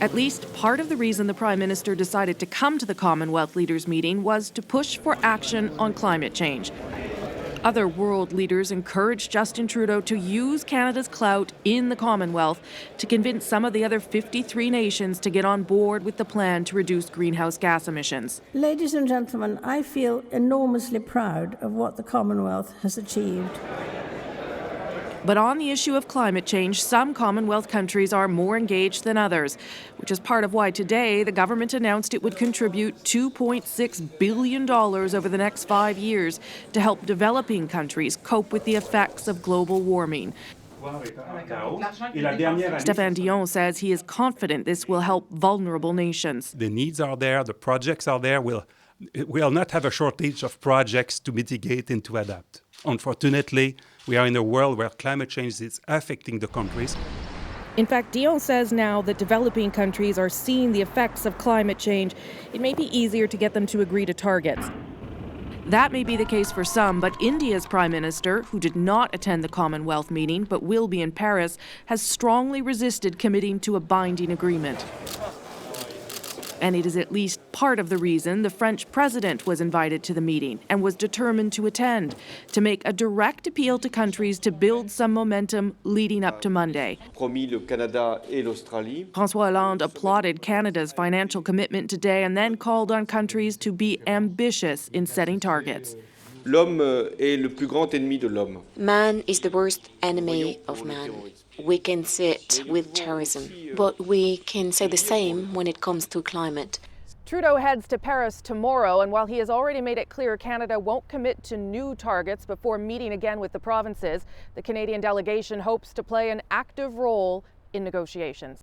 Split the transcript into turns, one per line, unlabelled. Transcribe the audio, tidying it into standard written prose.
At least part of the reason the Prime Minister decided to come to the Commonwealth leaders' meeting was to push for action on climate change. Other world leaders encouraged Justin Trudeau to use Canada's clout in the Commonwealth to convince some of the other 53 nations to get on board with the plan to reduce greenhouse gas emissions.
Ladies and gentlemen, I feel enormously proud of what the Commonwealth has achieved.
But on the issue of climate change, some Commonwealth countries are more engaged than others, which is part of why today the government announced it would contribute $2.6 billion over the next 5 years to help developing countries cope with the effects of global warming. Stéphane Dion says he is confident this will help vulnerable nations.
The needs are there, the projects are there. We'll not have a shortage of projects to mitigate and to adapt. Unfortunately, we are in a world where climate change is affecting the countries.
In fact, Dion says now that developing countries are seeing the effects of climate change, it may be easier to get them to agree to targets. That may be the case for some, but India's Prime Minister, who did not attend the Commonwealth meeting but will be in Paris, has strongly resisted committing to a binding agreement. And it is at least part of the reason the French president was invited to the meeting and was determined to attend, to make a direct appeal to countries to build some momentum leading up to Monday. François Hollande applauded Canada's financial commitment today and then called on countries to be ambitious in setting targets.
L'homme est le plus grand ennemi de l'homme.
Man is the worst enemy of man. We can see it with terrorism, but we can say the same when it comes to climate.
Trudeau heads to Paris tomorrow, and while he has already made it clear Canada won't commit to new targets before meeting again with the provinces, the Canadian delegation hopes to play an active role in negotiations.